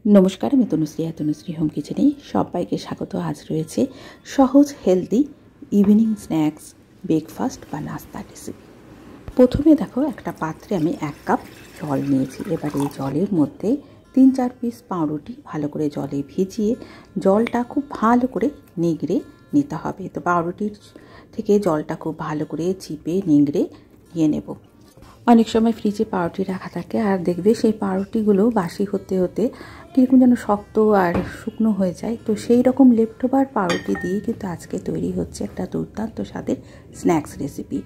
নমস্কার, আমি তনুশ্রী হোম কিচেনে সবাইকে স্বাগত। আজ রয়েছে সহজ হেলদি ইভিনিং স্ন্যাক্স, ব্রেকফাস্ট বা নাস্তা রেসিপি। প্রথমে দেখো, একটা পাত্রে আমি 1 কাপ জল নিয়েছি। এবার এই জলের মধ্যে 3-4 পিস পাউরুটি ভালো করে জলে ভিজিয়ে জলটা খুব ভালো করে নিগড়ে নিতে হবে। তো পাউরুটির থেকে জলটা খুব ভালো করে চিপে নিগড়ে নিয়ে নেব। অনেক সময় ফ্রিজে পাউরুটি রাখা থাকে, আর দেখবে সেই পাউরুটিগুলো বাসি হতে হতে কীরকম যেন শক্ত আর শুকনো হয়ে যায়। তো সেই রকম লেফট ওভার পাউরুটি দিয়ে কিন্তু আজকে তৈরি হচ্ছে একটা দুর্দান্ত স্বাদের স্ন্যাক্স রেসিপি।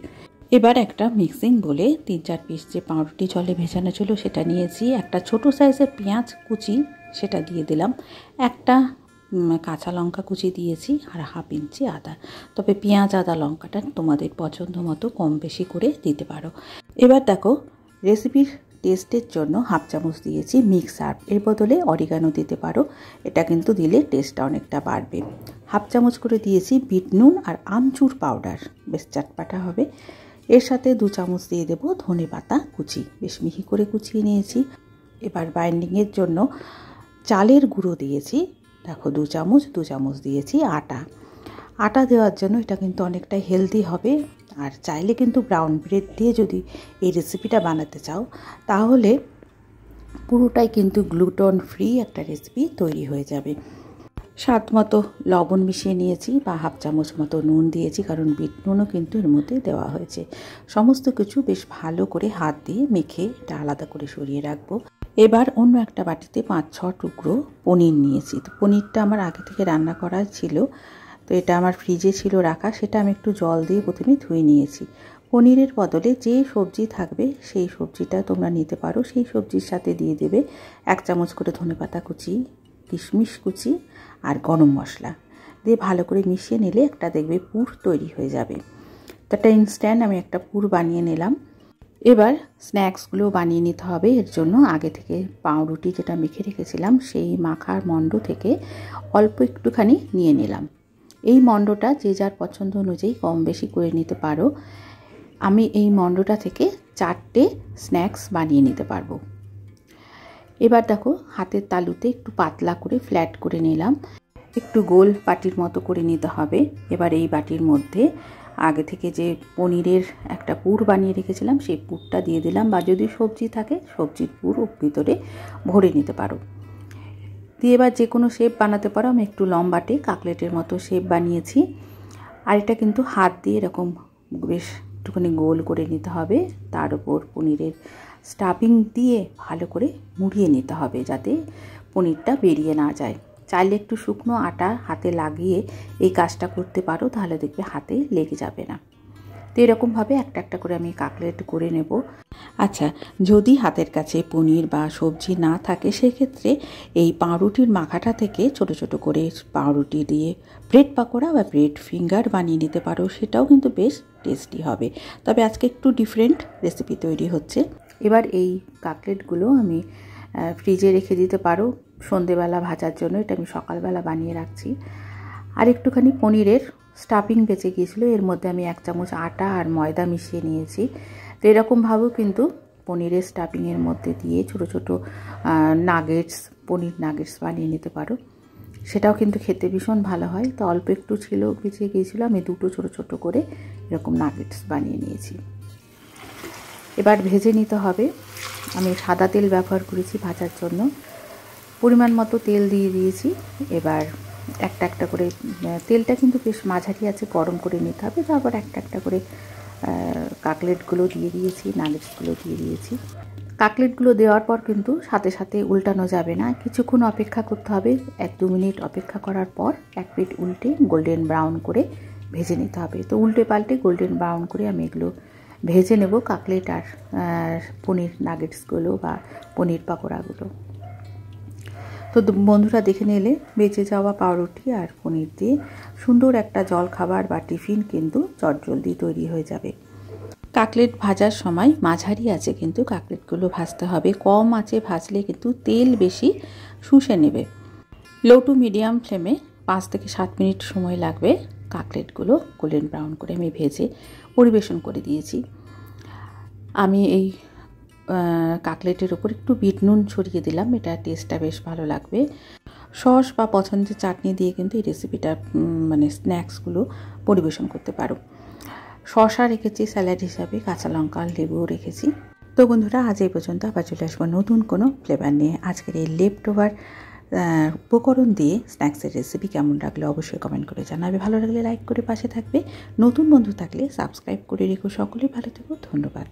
এবার একটা মিক্সিং বলে 3-4 পিস যে পাউরুটি জলে ভেজানো ছিল সেটা নিয়েছি। একটা ছোট সাইজের পেঁয়াজ কুচি সেটা দিয়ে দিলাম। একটা কাঁচা লঙ্কা কুচি দিয়েছি আর 1/2 ইঞ্চি আদা। তবে পেঁয়াজ আদা লঙ্কাটা তোমাদের পছন্দ মতো কম বেশি করে দিতে পারো। এবার দেখো, রেসিপির টেস্টের জন্য 1/2 চামচ দিয়েছি মিক্স হার্ব, এর বদলে অরিগানো দিতে পারো। এটা কিন্তু দিলে টেস্টটা অনেকটা বাড়বে। 1/2 চামচ করে দিয়েছি বিট নুন আর আমচুর পাউডার, বেশ চটপাটা হবে। এর সাথে 2 চামচ দিয়ে দেবো ধনে পাতা কুচি, বেশ মিহি করে কুচিয়ে নিয়েছি। এবার বাইন্ডিংয়ের জন্য চালের গুঁড়ো দিয়েছি, দেখো 2 চামচ দিয়েছি আটা দেওয়ার জন্য। এটা কিন্তু অনেকটাই হেলদি হবে। আর চাইলে কিন্তু ব্রাউন ব্রেড দিয়ে যদি এই রেসিপিটা বানাতে চাও তাহলে পুরোটাই কিন্তু গ্লুটেন ফ্রি একটা রেসিপি তৈরি হয়ে যাবে। স্বাদ মতো লবণ মিশিয়ে নিয়েছি, বা 1/2 চামচ মতো নুন দিয়েছি, কারণ বিট নুনও কিন্তু এর মধ্যে দেওয়া হয়েছে। সমস্ত কিছু বেশ ভালো করে হাত দিয়ে মেখে এটা আলাদা করে সরিয়ে রাখবো। এবার অন্য একটা বাটিতে 5-6 টুকরো পনির নিয়েছি। তো পনিরটা আমার আগে থেকে রান্না করা ছিল, তো এটা আমার ফ্রিজে ছিল রাখা। সেটা আমি একটু জল দিয়ে প্রথমে ধুয়ে নিয়েছি। পনিরের বদলে যে সবজি থাকবে সেই সবজিটা তোমরা নিতে পারো। সেই সবজির সাথে দিয়ে দেবে 1 চামচ করে ধনেপাতা কুচি, কিশমিশ কুচি আর গরম মশলা দিয়ে ভালো করে মিশিয়ে নিলে একটা দেখবে পুর তৈরি হয়ে যাবে। তো একটা ইনস্ট্যান্ট আমি একটা পুর বানিয়ে নিলাম। এবার স্ন্যাক্সগুলো বানিয়ে নিতে হবে। এর জন্য আগে থেকে পাউরুটি যেটা মেখে রেখেছিলাম সেই মাখার মণ্ড থেকে অল্প একটুখানি নিয়ে নিলাম। এই মণ্ডটা যে যার পছন্দ অনুযায়ী কম বেশি করে নিতে পারো। আমি এই মণ্ডটা থেকে 4টে স্ন্যাক্স বানিয়ে নিতে পারবো। এবার দেখো, হাতের তালুতে একটু পাতলা করে ফ্ল্যাট করে নিলাম, একটু গোল বাটির মতো করে নিতে হবে। এবার এই বাটির মধ্যে আগে থেকে যে পনিরের একটা পুর বানিয়ে রেখেছিলাম সেই পুরটা দিয়ে দিলাম, বা যদি সবজি থাকে সবজির পুর ভিতরে ভরে নিতে পারো। দিয়ে এবার যে কোনো শেপ বানাতে পারো। আমি একটু লম্বাটে কাকলেটের মতো শেপ বানিয়েছি। আর এটা কিন্তু হাত দিয়ে এরকম বেশ একটুখানি গোল করে নিতে হবে। তার উপর পনিরের স্টাফিং দিয়ে ভালো করে মুড়িয়ে নিতে হবে যাতে পনিরটা বেরিয়ে না যায়। চাইলে একটু শুকনো আটা হাতে লাগিয়ে এই কাজটা করতে পারো, তাহলে দেখবে হাতে লেগে যাবে না। তো এরকমভাবে একটা একটা করে আমি কাকলেট করে নেব। আচ্ছা, যদি হাতের কাছে পনির বা সবজি না থাকে সেক্ষেত্রে এই পাউরুটির মাখাটা থেকে ছোট ছোট করে পাউরুটি দিয়ে ব্রেড পাকোড়া বা ব্রেড ফিঙ্গার বানিয়ে নিতে পারো। সেটাও কিন্তু বেশ টেস্টি হবে। তবে আজকে একটু ডিফারেন্ট রেসিপি তৈরি হচ্ছে। এবার এই কাকলেটগুলো আমি ফ্রিজে রেখে দিতে পারো সন্ধেবেলা ভাজার জন্য। এটা আমি সকালবেলা বানিয়ে রাখছি। আর একটুখানি পনিরের স্টাফিং বেঁচে গিয়েছিল, এর মধ্যে আমি 1 চামচ আটা আর ময়দা মিশিয়ে নিয়েছি। তো এরকমভাবেও কিন্তু পনিরের স্টাফিংয়ের মধ্যে দিয়ে ছোটো ছোটো নাগেটস, পনির নাগেটস বানিয়ে নিতে পারো। সেটাও কিন্তু খেতে ভীষণ ভালো হয়। তো অল্প একটু ছিল, বেঁচে গিয়েছিলো, আমি 2টো ছোটো ছোটো করে এরকম নাগেটস বানিয়ে নিয়েছি। এবার ভেজে নিতে হবে। আমি সাদা তেল ব্যবহার করেছি ভাজার জন্য। পরিমাণ মতো তেল দিয়ে দিয়েছি। এবার একটা একটা করে তেলটা কিন্তু বেশ মাঝারি আছে, গরম করে নিতে হবে। তারপর একটা একটা করে কাকলেটগুলো দিয়ে দিয়েছি, নাগেটসগুলো দিয়ে দিয়েছি। কাকলেটগুলো দেওয়ার পর কিন্তু সাথে সাথে উল্টানো যাবে না, কিছুক্ষণ অপেক্ষা করতে হবে। 1-2 মিনিট অপেক্ষা করার পর এক পিঠ উল্টে গোল্ডেন ব্রাউন করে ভেজে নিতে হবে। তো উল্টে পাল্টে গোল্ডেন ব্রাউন করে আমি এগুলো ভেজে নেব, কাকলেট আর পনির নাগেটসগুলো বা পনির পাকোড়াগুলো। তো বন্ধুরা, দেখে নিলে বেঁচে যাওয়া পাউরুটি আর পনির দিয়ে সুন্দর একটা জল খাবার বা টিফিন কিন্তু চটজলদি তৈরি হয়ে যাবে। কাকলেট ভাজার সময় মাঝারি আছে কিন্তু কাকলেটগুলো ভাজতে হবে। কম আঁচে ভাজলে কিন্তু তেল বেশি শুষে নেবে। লো টু মিডিয়াম ফ্লেমে 5 থেকে 7 মিনিট সময় লাগবে কাকলেটগুলো গোল্ডেন ব্রাউন করে আমি ভেজে পরিবেশন করে দিয়েছি। আমি এই কাটলেটের ওপর একটু বিট নুন ছড়িয়ে দিলাম, এটা টেস্টটা বেশ ভালো লাগবে। সস বা পছন্দের চাটনি দিয়ে কিন্তু এই রেসিপিটা মানে স্ন্যাক্সগুলো পরিবেশন করতে পারো। শসা রেখেছি স্যালাড হিসাবে, কাঁচা লঙ্কা লেবুও রেখেছি। তো বন্ধুরা, আজ এই পর্যন্ত, আবার চলে আসবো নতুন কোনো ফ্লেভার নিয়ে। আজকের এই লেফট ওভার উপকরণ দিয়ে স্ন্যাক্সের রেসিপি কেমন লাগলো অবশ্যই কমেন্ট করে জানাবে। ভালো লাগলে লাইক করে পাশে থাকবে, নতুন বন্ধু থাকলে সাবস্ক্রাইব করে রেখো। সকলেই ভালো থেকো, ধন্যবাদ।